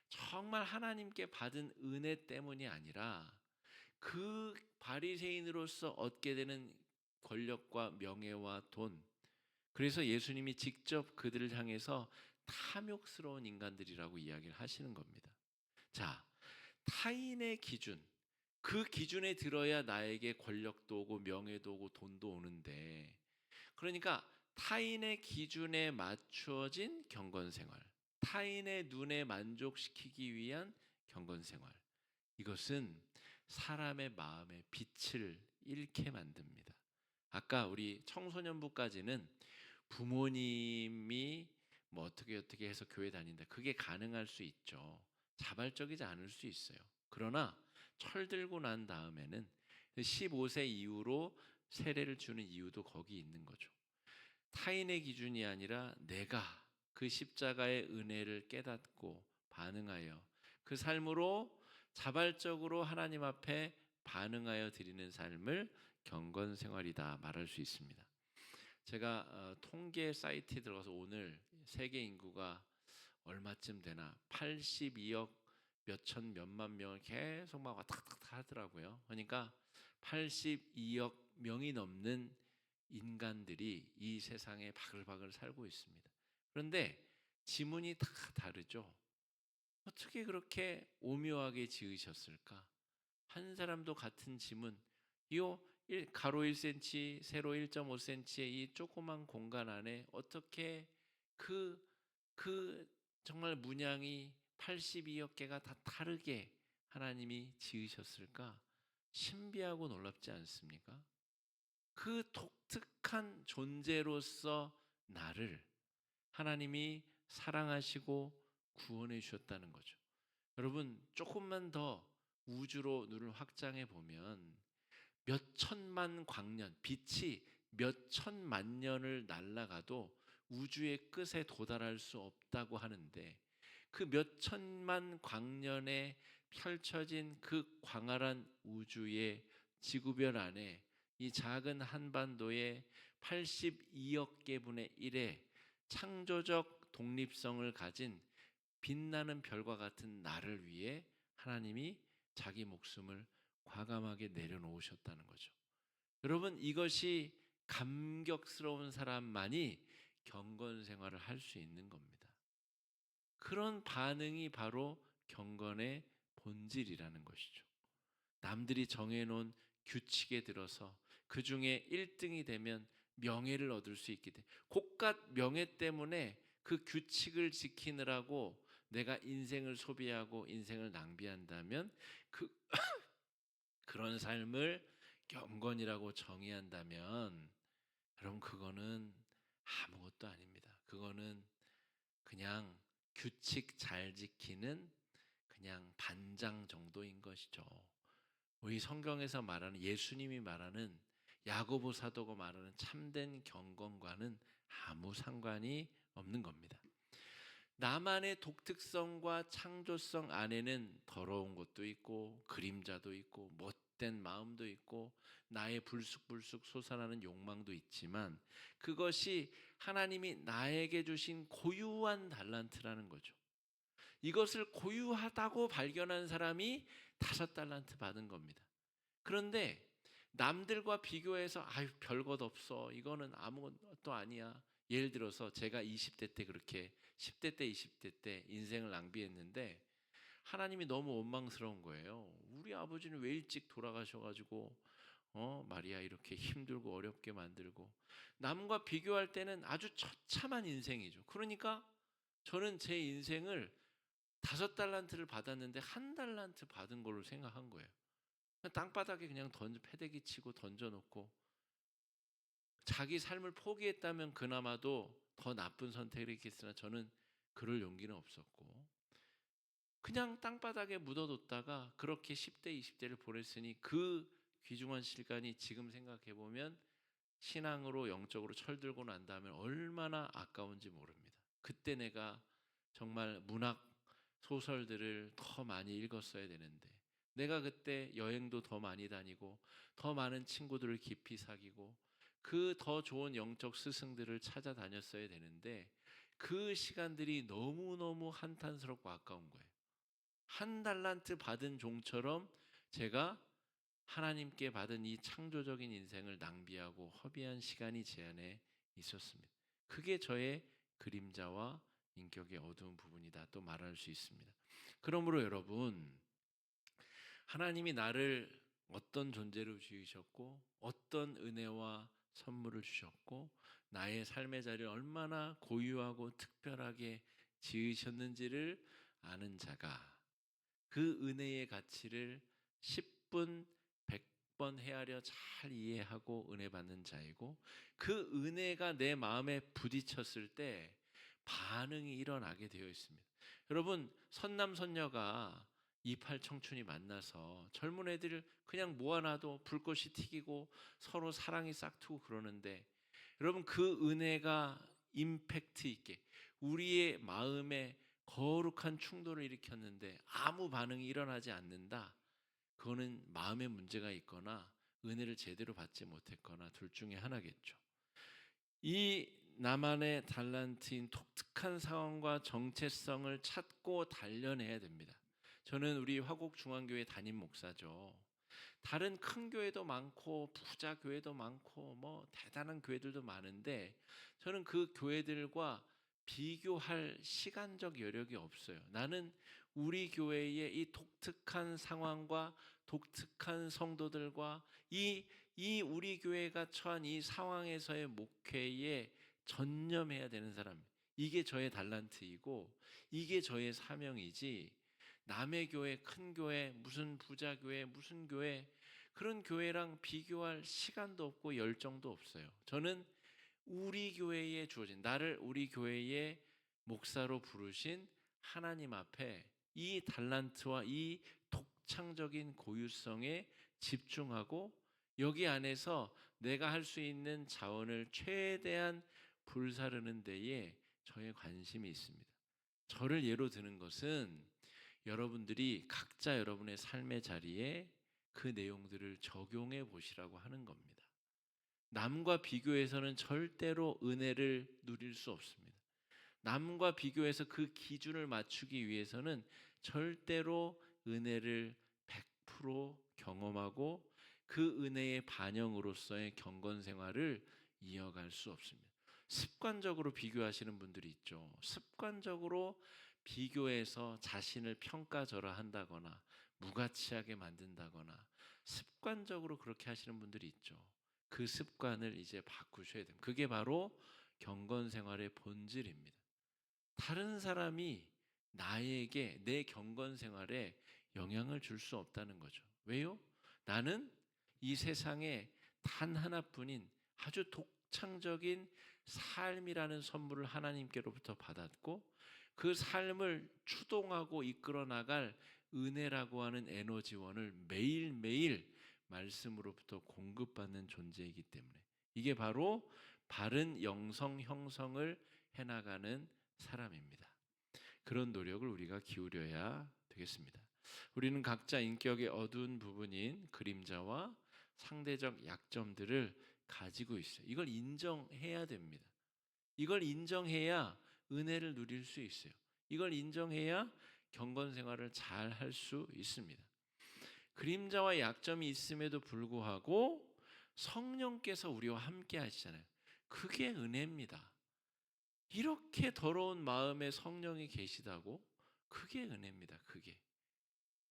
정말 하나님께 받은 은혜 때문이 아니라 그 바리새인으로서 얻게 되는 권력과 명예와 돈, 그래서 예수님이 직접 그들을 향해서 탐욕스러운 인간들이라고 이야기를 하시는 겁니다. 자, 타인의 기준, 그 기준에 들어야 나에게 권력도 오고 명예도 오고 돈도 오는데, 그러니까 타인의 기준에 맞추어진 경건생활, 타인의 눈에 만족시키기 위한 경건생활, 이것은 사람의 마음의 빛을 잃게 만듭니다. 아까 우리 청소년부까지는 부모님이 뭐 어떻게 해서 교회 다닌다, 그게 가능할 수 있죠. 자발적이지 않을 수 있어요. 그러나 철들고 난 다음에는 15세 이후로 세례를 주는 이유도 거기 있는 거죠. 타인의 기준이 아니라 내가 그 십자가의 은혜를 깨닫고 반응하여 그 삶으로 자발적으로 하나님 앞에 반응하여 드리는 삶을 경건 생활이다 말할 수 있습니다. 제가 통계 사이트에 들어가서 오늘 세계 인구가 얼마쯤 되나 82억 몇천 몇만 명을 계속 막 왔다 갔다 하더라고요. 그러니까 82억 명이 넘는 인간들이 이 세상에 바글바글 살고 있습니다. 그런데 지문이 다 다르죠. 어떻게 그렇게 오묘하게 지으셨을까? 한 사람도 같은 짐은 이요 가로 1cm, 세로 1.5cm의 이 조그만 공간 안에 어떻게 그 그 정말 문양이 82억 개가 다 다르게 하나님이 지으셨을까? 신비하고 놀랍지 않습니까? 그 독특한 존재로서 나를 하나님이 사랑하시고 구원해 주셨다는 거죠. 여러분, 조금만 더 우주로 눈을 확장해 보면 몇 천만 광년, 빛이 몇 천만 년을 날아가도 우주의 끝에 도달할 수 없다고 하는데, 그 몇 천만 광년에 펼쳐진 그 광활한 우주의 지구별 안에 이 작은 한반도의 82억 개분의 1의 창조적 독립성을 가진 빛나는 별과 같은 나를 위해 하나님이 자기 목숨을 과감하게 내려놓으셨다는 거죠. 여러분, 이것이 감격스러운 사람만이 경건 생활을 할 수 있는 겁니다. 그런 반응이 바로 경건의 본질이라는 것이죠. 남들이 정해놓은 규칙에 들어서 그 중에 1등이 되면 명예를 얻을 수 있게 돼. 곳갖 명예 때문에 그 규칙을 지키느라고 내가 인생을 소비하고 인생을 낭비한다면 그런 삶을 경건이라고 정의한다면 여러분, 그거는 아무것도 아닙니다. 그거는 그냥 규칙 잘 지키는 그냥 반장 정도인 것이죠. 우리 성경에서 말하는, 예수님이 말하는, 야고보 사도가 말하는 참된 경건과는 아무 상관이 없는 겁니다. 나만의 독특성과 창조성 안에는 더러운 것도 있고 그림자도 있고 못된 마음도 있고 나의 불쑥불쑥 솟아나는 욕망도 있지만, 그것이 하나님이 나에게 주신 고유한 달란트라는 거죠. 이것을 고유하다고 발견한 사람이 5달란트 받은 겁니다. 그런데 남들과 비교해서 아유 별것 없어, 이거는 아무것도 아니야. 예를 들어서 제가 20대 때 그렇게 10대 때 20대 때 인생을 낭비했는데 하나님이 너무 원망스러운 거예요. 우리 아버지는 왜 일찍 돌아가셔가지고 마리아 이렇게 힘들고 어렵게 만들고, 남과 비교할 때는 아주 처참한 인생이죠. 그러니까 저는 제 인생을 5달란트를 받았는데 1달란트 받은 걸로 생각한 거예요. 땅바닥에 그냥 패대기 치고 던져놓고 자기 삶을 포기했다면 그나마도 더 나쁜 선택을 했겠으나 저는 그럴 용기는 없었고 그냥 땅바닥에 묻어뒀다가 그렇게 10대 20대를 보냈으니 그 귀중한 시간이 지금 생각해보면 신앙으로 영적으로 철들고 난 다음에 얼마나 아까운지 모릅니다. 그때 내가 정말 문학 소설들을 더 많이 읽었어야 되는데, 내가 그때 여행도 더 많이 다니고 더 많은 친구들을 깊이 사귀고 그 더 좋은 영적 스승들을 찾아다녔어야 되는데, 그 시간들이 너무너무 한탄스럽고 아까운 거예요. 1달란트 받은 종처럼 제가 하나님께 받은 이 창조적인 인생을 낭비하고 허비한 시간이 제 안에 있었습니다. 그게 저의 그림자와 인격의 어두운 부분이다 또 말할 수 있습니다. 그러므로 여러분, 하나님이 나를 어떤 존재로 지으셨고 어떤 은혜와 선물을 주셨고 나의 삶의 자리를 얼마나 고유하고 특별하게 지으셨는지를 아는 자가 그 은혜의 가치를 10분 100번 헤아려 잘 이해하고 은혜 받는 자이고, 그 은혜가 내 마음에 부딪혔을 때 반응이 일어나게 되어 있습니다. 여러분, 선남선녀가 28 청춘이 만나서 젊은 애들을 그냥 모아놔도 불꽃이 튀기고 서로 사랑이 싹트고 그러는데, 여러분 그 은혜가 임팩트 있게 우리의 마음에 거룩한 충돌을 일으켰는데 아무 반응이 일어나지 않는다. 그거는 마음의 문제가 있거나 은혜를 제대로 받지 못했거나 둘 중에 하나겠죠. 이 나만의 달란트인 독특한 상황과 정체성을 찾고 단련해야 됩니다. 저는 우리 화곡중앙교회 담임 목사죠. 다른 큰 교회도 많고 부자 교회도 많고 뭐 대단한 교회들도 많은데 저는 그 교회들과 비교할 시간적 여력이 없어요. 나는 우리 교회의 이 독특한 상황과 독특한 성도들과 이 우리 교회가 처한 이 상황에서의 목회에 전념해야 되는 사람. 이게 저의 달란트이고 이게 저의 사명이지. 남의 교회, 큰 교회, 무슨 부자 교회, 무슨 교회, 그런 교회랑 비교할 시간도 없고 열정도 없어요. 저는 우리 교회에 주어진, 나를 우리 교회의 목사로 부르신 하나님 앞에 이 달란트와 이 독창적인 고유성에 집중하고 여기 안에서 내가 할 수 있는 자원을 최대한 불사르는 데에 저의 관심이 있습니다. 저를 예로 드는 것은 여러분들이 각자 여러분의 삶의 자리에 그 내용들을 적용해 보시라고 하는 겁니다. 남과 비교해서는 절대로 은혜를 누릴 수 없습니다. 남과 비교해서 그 기준을 맞추기 위해서는 절대로 은혜를 100% 경험하고 그 은혜의 반영으로서의 경건 생활을 이어갈 수 없습니다. 습관적으로 비교하시는 분들이 있죠. 습관적으로 비교해서 자신을 평가절하한다거나 무가치하게 만든다거나 습관적으로 그렇게 하시는 분들이 있죠. 그 습관을 이제 바꾸셔야 됩니다. 그게 바로 경건 생활의 본질입니다. 다른 사람이 나에게 내 경건 생활에 영향을 줄 수 없다는 거죠. 왜요? 나는 이 세상에 단 하나뿐인 아주 독창적인 삶이라는 선물을 하나님께로부터 받았고 그 삶을 추동하고 이끌어 나갈 은혜라고 하는 에너지원을 매일매일 말씀으로부터 공급받는 존재이기 때문에 이게 바로 바른 영성 형성을 해나가는 사람입니다. 그런 노력을 우리가 기울여야 되겠습니다. 우리는 각자 인격의 어두운 부분인 그림자와 상대적 약점들을 가지고 있어요. 이걸 인정해야 됩니다. 이걸 인정해야 은혜를 누릴 수 있어요. 이걸 인정해야 경건 생활을 잘 할 수 있습니다. 그림자와 약점이 있음에도 불구하고 성령께서 우리와 함께 하시잖아요. 그게 은혜입니다. 이렇게 더러운 마음에 성령이 계시다고? 그게 은혜입니다. 그게.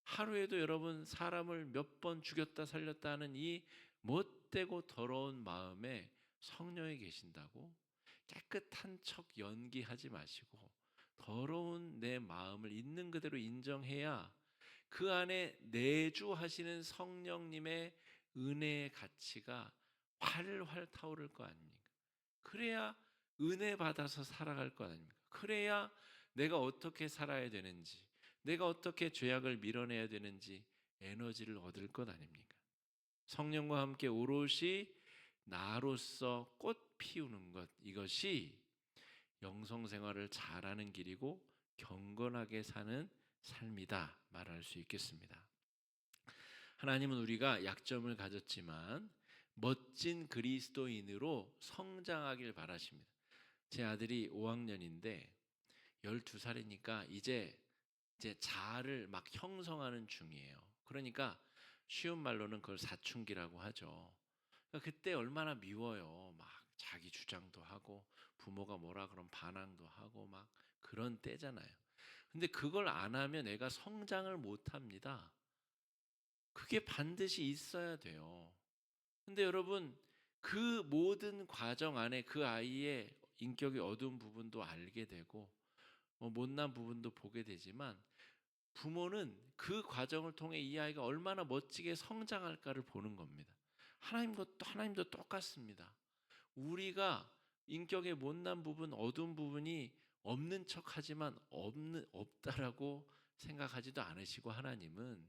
하루에도 여러분 사람을 몇 번 죽였다 살렸다 하는 이 못되고 더러운 마음에 성령이 계신다고? 깨끗한 척 연기하지 마시고 더러운 내 마음을 있는 그대로 인정해야 그 안에 내주하시는 성령님의 은혜의 가치가 활활 타오를 거 아닙니까? 그래야 은혜 받아서 살아갈 거 아닙니까? 그래야 내가 어떻게 살아야 되는지, 내가 어떻게 죄악을 밀어내야 되는지 에너지를 얻을 것 아닙니까? 성령과 함께 오롯이 나로서 꽃 피우는 것, 이것이 영성 생활을 잘하는 길이고 경건하게 사는 삶이다 말할 수 있겠습니다. 하나님은 우리가 약점을 가졌지만 멋진 그리스도인으로 성장하길 바라십니다. 제 아들이 5학년인데 12살이니까 이제 자아를 막 형성하는 중이에요. 그러니까 쉬운 말로는 그걸 사춘기라고 하죠. 그러니까 그때 얼마나 미워요. 막 자기 주장도 하고 부모가 뭐라 그러면 반항도 하고 막 그런 때잖아요. 근데 그걸 안 하면 애가 성장을 못 합니다. 그게 반드시 있어야 돼요. 근데 여러분 그 모든 과정 안에 그 아이의 인격의 어두운 부분도 알게 되고 못난 부분도 보게 되지만 부모는 그 과정을 통해 이 아이가 얼마나 멋지게 성장할까를 보는 겁니다. 하나님도 똑같습니다. 우리가 인격의 못난 부분, 어두운 부분이 없는 척하지만 없다라고 생각하지도 않으시고 하나님은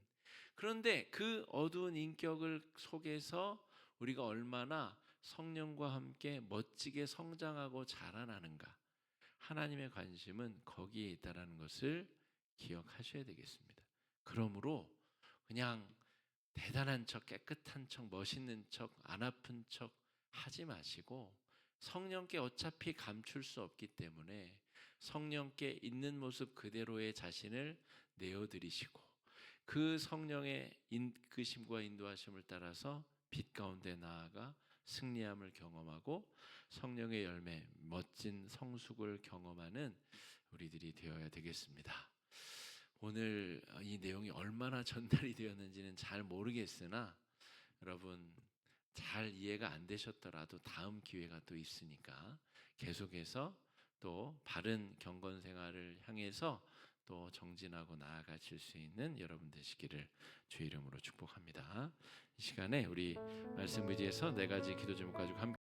그런데 그 어두운 인격을 속에서 우리가 얼마나 성령과 함께 멋지게 성장하고 자라나는가 하나님의 관심은 거기에 있다라는 것을 기억하셔야 되겠습니다. 그러므로 그냥 대단한 척, 깨끗한 척, 멋있는 척, 안 아픈 척 하지 마시고 성령께 어차피 감출 수 없기 때문에 성령께 있는 모습 그대로의 자신을 내어드리시고 그 성령의 이끄심과 인도하심을 따라서 빛 가운데 나아가 승리함을 경험하고 성령의 열매, 멋진 성숙을 경험하는 우리들이 되어야 되겠습니다. 오늘 이 내용이 얼마나 전달이 되었는지는 잘 모르겠으나 여러분 잘 이해가 안 되셨더라도 다음 기회가 또 있으니까 계속해서 또 바른 경건 생활을 향해서 또 정진하고 나아가실 수 있는 여러분 되시기를 주의 이름으로 축복합니다. 이 시간에 우리 말씀 의지해서 네 가지 기도 제목 가지고 함께